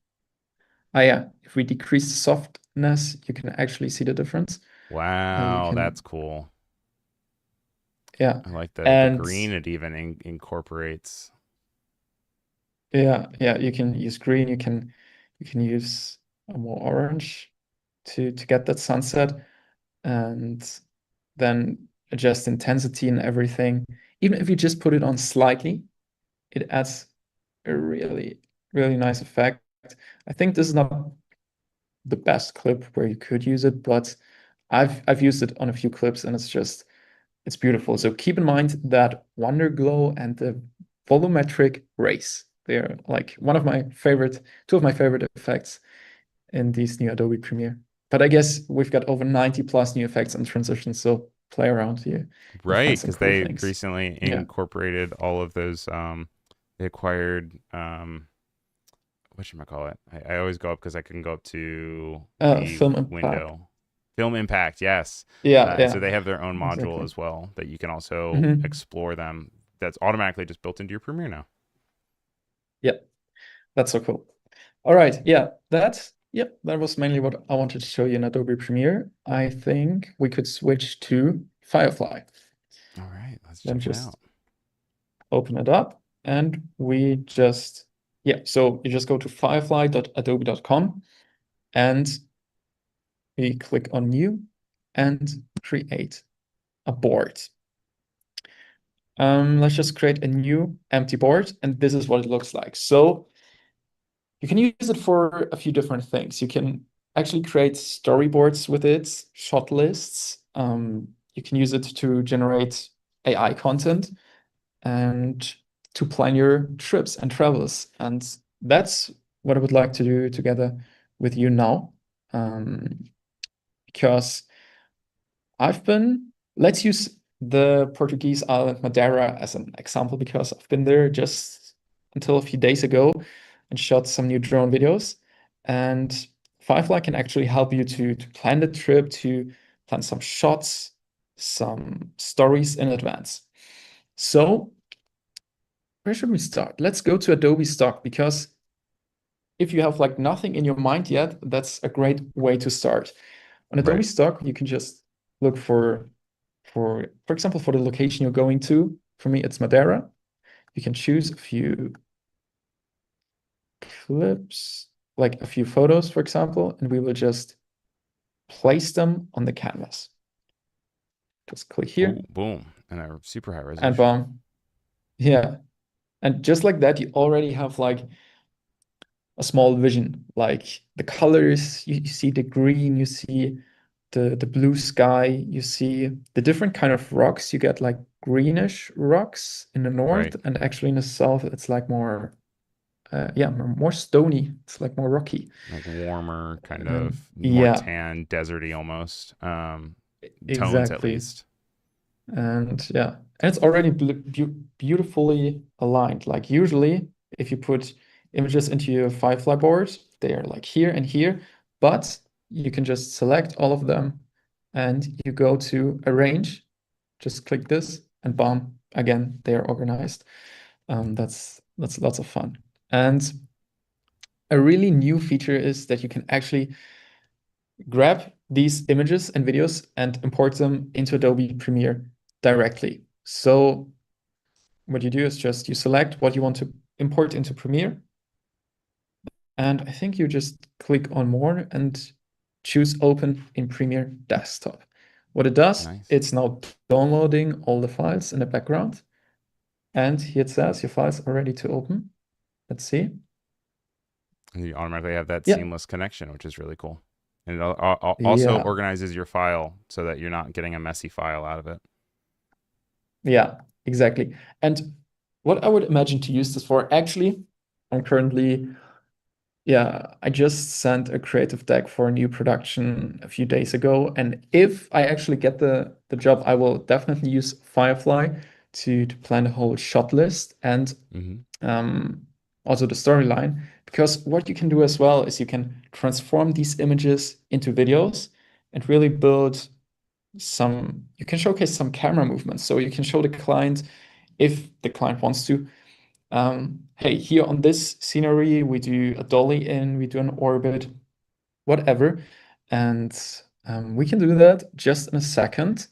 Ah, yeah. If we decrease the softness, you can actually see the difference. You Wow, that's can, cool. yeah. I like the And green it even incorporates. yeah, yeah, you can use green, you can use a more orange to get that sunset and then adjust intensity and everything. Even if you just put it on slightly, it adds a really, really nice effect. I think this is not the best clip where you could use it, but I've used it on a few clips and it's beautiful. So keep in mind that Wonder Glow and the volumetric rays, they're like two of my favorite effects in these new Adobe Premiere. But I guess we've got over 90 plus new effects and transitions, so play around here. You'll Right, find some because cool they things. recently Yeah. incorporated all of those they acquired what should I call it? I always go up because I can go up to the Film impact. window. Film impact, yes. Yeah, And so yeah, they have their own module exactly. as well that you can also Hmm. explore them. That's automatically just built into your Premiere now. Yeah, that's so cool. All right, that was mainly what I wanted to show you in Adobe Premiere. I think we could switch to Firefly. All right, let's Let me check it just out. open it up and so you just go to firefly.adobe.com and we click on new and create a board. Let's just create a new empty board and this is what it looks like. So you can use it for a few different things. You can actually create storyboards with it, shot lists. You can use it to generate AI content and to plan your trips and travels. And that's what I would like to do together with you now. Because let's use the Portuguese island Madeira as an example, because I've been there just until a few days ago and shot some new drone videos. And Firefly can actually help you to plan the trip, to plan some shots, some stories in advance. So where should we start? Let's go to Adobe Stock because if you have like nothing in your mind yet, that's a great way to start. On Adobe Right. Stock, you can just look for example, for the location you're going to. For me, it's Madeira. You can choose a few clips, like a few photos, for example, and we will just place them on the canvas. Just click Oh, here boom. And a super high and resolution. boom. Yeah. And just like that, you already have like a small vision, like the colors, you see the green, you see the blue sky, you see the different kind of rocks. You get like greenish rocks in the north, Right. and actually in the south, it's like more yeah, more stony. It's like more rocky. Like warmer, kind And of more yeah, tan, deserty almost. Tones at exactly. least. And yeah, and it's already beautifully aligned. Like usually, if you put images into your Firefly board, they are like here and here, but you can just select all of them and you go to arrange, just click this and bam, again, they are organized. That's lots of fun. And a really new feature is that you can actually grab these images and videos and import them into Adobe Premiere directly. So what you do is just you select what you want to import into Premiere, and I think you just click on more and choose Open in Premiere Desktop. What it does, Nice. it's now downloading all the files in the background, and here it says your files are ready to open. Let's see. And you automatically have that Yeah, seamless connection, which is really cool. And it also yeah, organizes your file so that you're not getting a messy file out of it. yeah, exactly. And what I would imagine to use this for, actually, I'm currently yeah, I just sent a creative deck for a new production a few days ago, and if I actually get the job, I will definitely use Firefly to plan a whole shot list and Hmm. um, also the storyline. Because what you can do as well is you can transform these images into videos and really build some. You can showcase some camera movements, so you can show the client if the client wants to hey, here on this scenery, we do a dolly in, we do an orbit, whatever. And we can do that just in a second.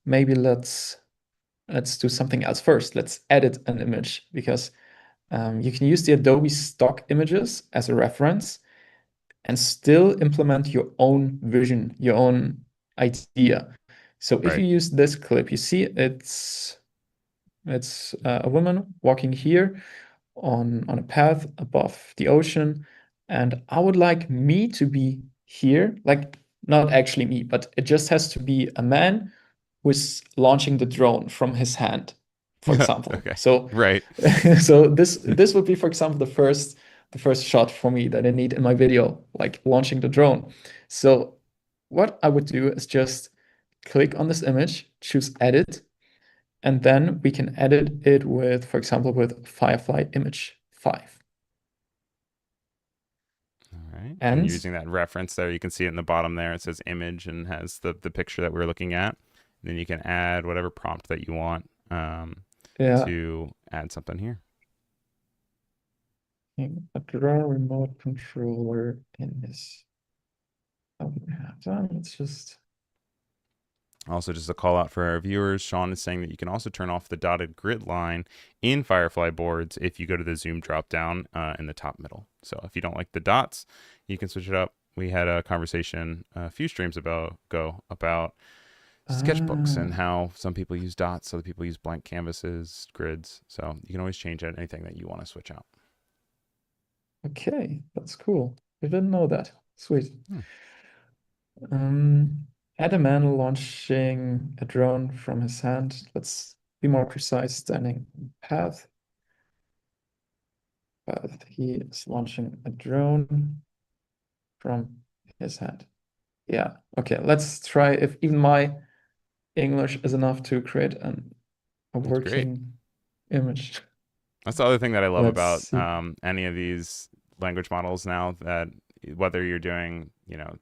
Maybe let's do something else first. Let's edit an image because you can use the Adobe stock images as a reference and still implement your own vision, your own idea. So if Right. you use this clip, you see it's a woman walking here on a path above the ocean, and I would like me to be here, like not actually me, but it just has to be a man who is launching the drone from his hand, for example. Okay. So Right. so this would be, for example, the first shot for me that I need in my video, like launching the drone. So what I would do is just click on this image, choose edit, and then we can edit it with, for example, with Firefly Image 5. All right. And And using that reference there, you can see it in the bottom there. It says image and has the picture that we're looking at. And then you can add whatever prompt that you want yeah, to add something here. a draw remote controller in this. Oh, we have done. Let's just. Also, just a call out for our viewers, Sean is saying that you can also turn off the dotted grid line in Firefly Boards if you go to the zoom drop down in the top middle. So if you don't like the dots, you can switch it up. We had a conversation a few streams ago about sketchbooks and Ah, how some people use dots, other people use blank canvases, grids. So you can always change anything that you want to switch out. okay, that's cool. I didn't know that. Sweet. Hmm. Add a man launching a drone from his hand. Let's be more precise. Standing path. Path. He is launching a drone from his hand. Yeah. Okay. Let's try if even my English is enough to create a That's great. working image. That's the other thing that I love Let's about see. any of these language models now, that whether you're doing,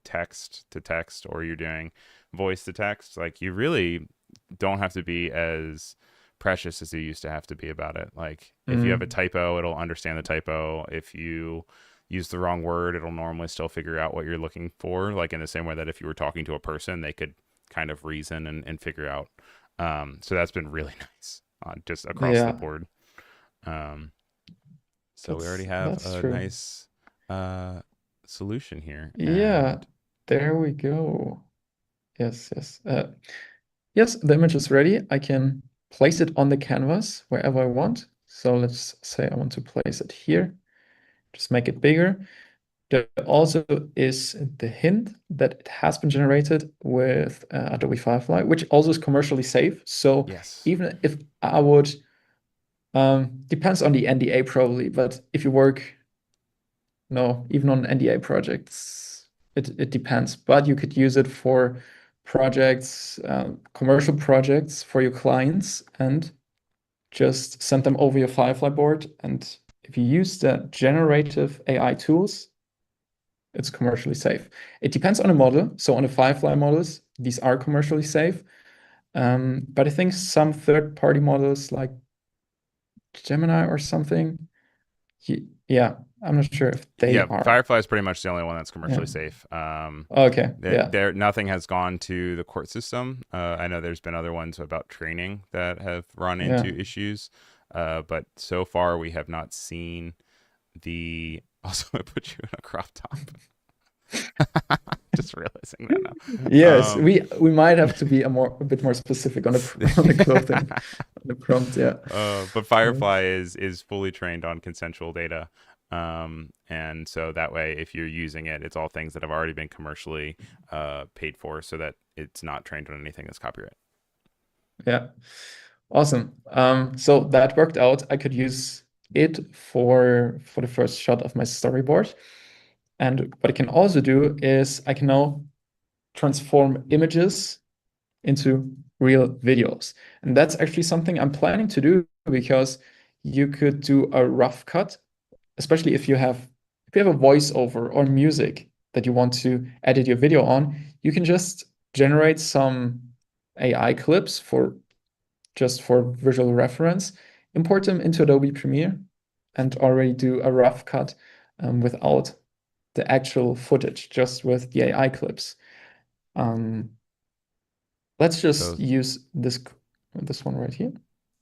text to text or you're doing voice to text, like you really don't have to be as precious as you used to have to be about it. Like if you have a Mm, typo, it'll understand the typo. If you use the wrong word, it'll normally still figure out what you're looking for. Like in the same way that if you were talking to a person, they could kind of reason and figure out. So that's been really nice just across the yeah, board. Um, so we already that's have that's a true. nice uh, solution here. Yeah, And there we go. Yes, yes. Yes, the image is ready. I can place it on the canvas wherever I want. So let's say I want to place it here. Just make it bigger. There also is the hint that it has been generated with Adobe Firefly, which also is commercially safe. So yes, even if I would Depends on the NDA probably, but if you work, no, even on NDA projects, it depends. But you could use it for projects, commercial projects for your clients, and just send them over your Firefly board. And if you use the generative AI tools, it's commercially safe. It depends on the model. So on the Firefly models, these are commercially safe. But I think some third-party models like Gemini or something, yeah, I'm not sure if they Yeah, are. Firefly is pretty much the only one that's commercially Yeah. safe. Okay. Yeah. There nothing has gone to the court system. I know there's been other ones about training that have run into Yeah. issues, but so far we have not seen the. Also, I put you in a crop top. Just realizing that now. Yes, we might have to be a bit more specific on on the clothing, on the prompt. Yeah. But Firefly is fully trained on consensual data. And so that way, if you're using it, it's all things that have already been commercially paid for, so that it's not trained on anything that's copyright. Yeah. Awesome. So that worked out. I could use it for the first shot of my storyboard. And what I can also do is I can now transform images into real videos. And that's actually something I'm planning to do because you could do a rough cut, especially if you have a voiceover or music that you want to edit your video on, you can just generate some AI clips for visual reference, import them into Adobe Premiere, and already do a rough cut without the actual footage, just with the AI clips. Um, let's just So use this one right here.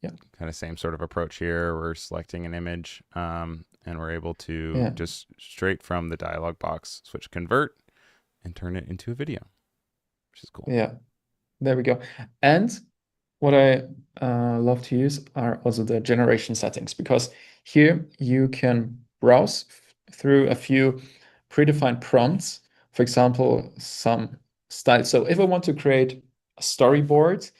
Yeah. kind of same sort of approach here. We're selecting an image, and we're able to Yeah. just straight from the dialog box switch convert and turn it into a video, which is cool. Yeah. There we go. And what I love to use are also the generation settings, because here you can browse through a few predefined prompts, for example, some style. So if I want to create a storyboard,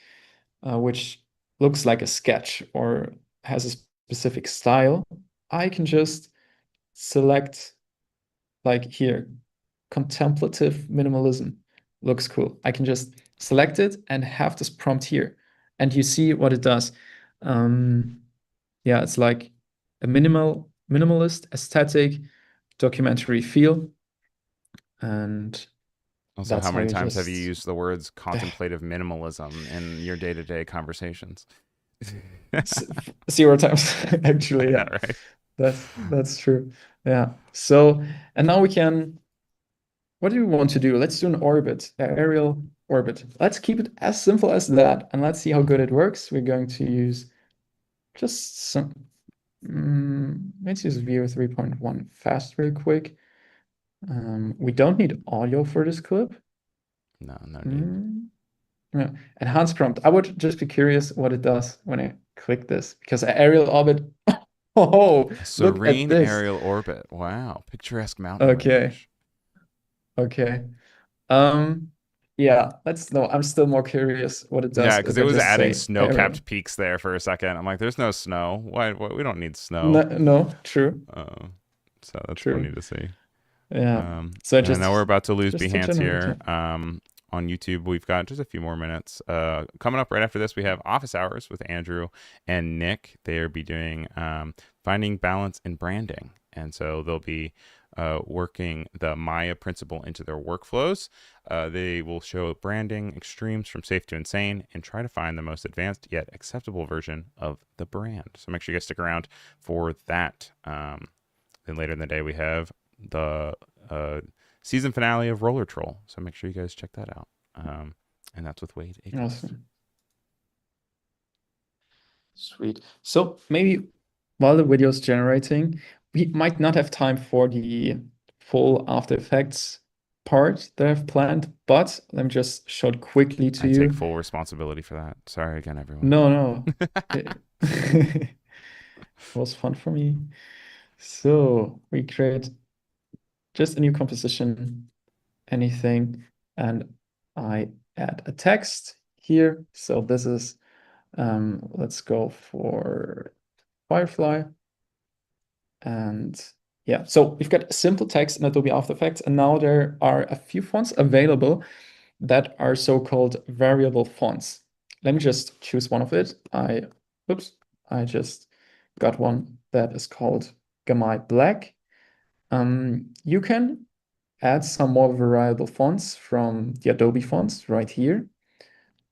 which looks like a sketch or has a specific style, I can just select, like here, contemplative minimalism. Looks cool. I can just select it and have this prompt here. And you see what it does. Yeah, it's like a minimalist aesthetic documentary feel. And Also, that's how how many you times have you just used the words contemplative minimalism in your day-to-day conversations? zero times actually. I know, Yeah, right? that's true. Yeah. So, and now we can, what do we want to do? Let's do an orbit, an aerial orbit. Let's keep it as simple as that, and let's see how good it works. We're going to use just some, let's use Veo 3.1 fast real quick. We don't need audio for this clip. No, no need. Yeah. Enhanced prompt. I would just be curious what it does when I click this, because an aerial orbit, oh, A look at serene this. aerial orbit. Wow. Picturesque mountain Okay, range. okay. Um, yeah, no, I'm still more curious what it Yeah, does because if it I was just adding say aerial. snow-capped peaks there for a second. I'm like, there's no snow. Why we don't need No, snow. no, true, So that's funny true. to see. Yeah. So And I know we're about to lose just to Behance generate, here. yeah. On YouTube, we've got just a few more minutes. Coming up right after this, we have Office Hours with Andrew and Nick. They'll be doing finding balance in branding, and so they'll be working the Maya principle into their workflows. They will show branding extremes from safe to insane and try to find the most advanced yet acceptable version of the brand. So make sure you guys stick around for that. Then later in the day, we have the season finale of Roller Troll. So make sure you guys check that out. And that's with Wade Akers. Awesome. Sweet. So maybe while the video is generating, we might not have time for the full After Effects part that I've planned, but let me just show it quickly to I take you. full responsibility for that. Sorry again, everyone. No, no. It was fun for me. So we create just a new composition, anything, and I add a text here. So this is, let's go for Firefly. And yeah, so we've got simple text in Adobe After Effects, and now there are a few fonts available that are so-called variable fonts. Let me just choose one of it. Oops, I just got one that is called Gamai Black. You can add some more variable fonts from the Adobe fonts right here.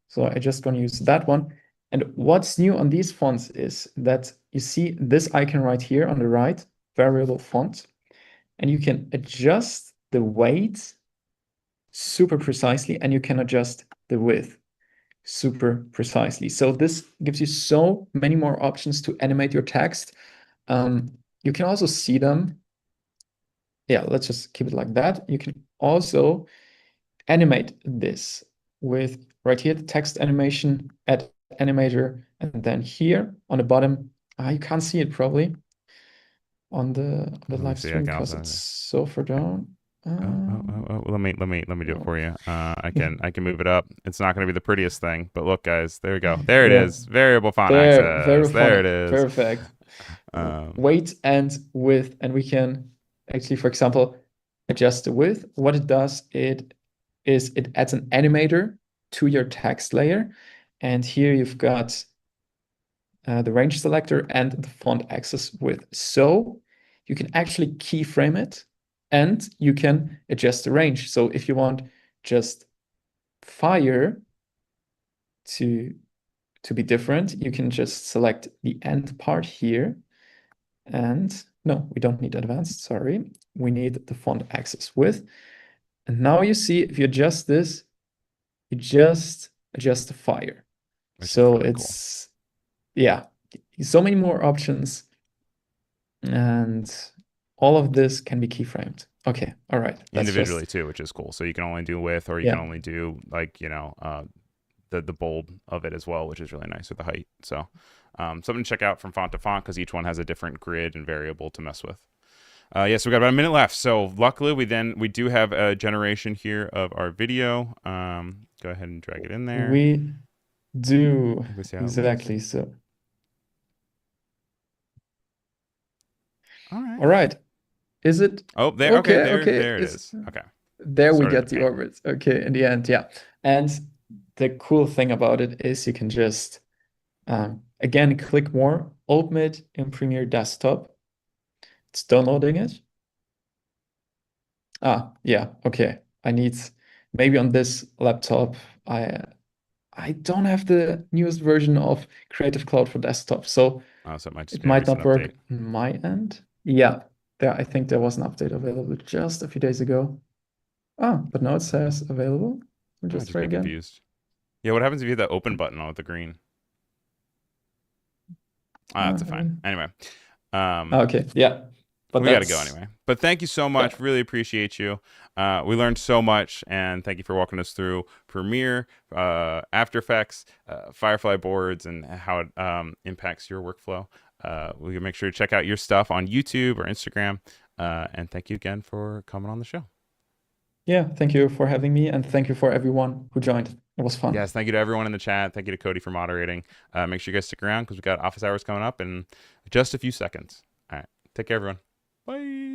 So I just gonna use that one. And what's new on these fonts is that you see this icon right here on the right, variable font, and you can adjust the weight super precisely, and you can adjust the width super precisely. So this gives you so many more options to animate your text. You can also see them. Yeah, let's just keep it like that. You can also animate this with right here, the text animation, add animator, and then here on the bottom, you can't see it probably on the Let me live see. I stream can because also. it's so far down. Let me do it No. for you. I can move it up. It's not going to be the prettiest thing, but look, guys, there we go. There it Yeah, is. Variable font there, very access. There funny, it is. perfect. Um, Weight and width, and we can actually, for example, adjust the width. What it does, it adds an animator to your text layer, and here you've got the range selector and the font access width. So you can actually keyframe it, and you can adjust the range. So if you want just fire to be different, you can just select the end part here. And no, we don't need advanced, sorry. We need the font access width. And now you see, if you adjust this, you just adjust the fire. which is So really cool. it's, yeah, so many more options. And all of this can be keyframed. Okay, all right. That's Individually just, too, which is cool. So you can only do width, or you can yeah. only do like the bold of it as well, which is really nice with the height. So something to check out from font to font, because each one has a different grid and variable to mess with. Yes, we got about a minute left. So luckily, we do have a generation here of our video. Go ahead and drag it in there. We do, We see how exactly. So, all right. all right. Is it Oh, there. Okay, okay? there it is. Okay. There we Started get to the paint. orbit. Okay, in the end, yeah. And the cool thing about it is you can just again click more, open it in Premiere Desktop. It's downloading it. Yeah, okay. I need maybe on this laptop, I don't have the newest version of Creative Cloud for desktop, so So it might just it be a might recent not update. work on my end. Yeah, I think there was an update available just a few days ago. But now it says available. We'll I might just just try be again. confused. Yeah, what happens if you hit that open button on with the green? That's a fine. Haven't. Anyway, Okay, yeah, but we got to go that's anyway. But thank you so yeah, much. Really appreciate you. We learned so much, and thank you for walking us through Premiere, After Effects, Firefly Boards, and how it impacts your workflow. We can make sure to check out your stuff on YouTube or Instagram. And thank you again for coming on the show. yeah. Thank you for having me, and thank you for everyone who joined. It was fun. Yes, thank you to everyone in the chat. Thank you to Cody for moderating. Make sure you guys stick around because we got office hours coming up in just a few seconds. All right. Take care, everyone. Bye.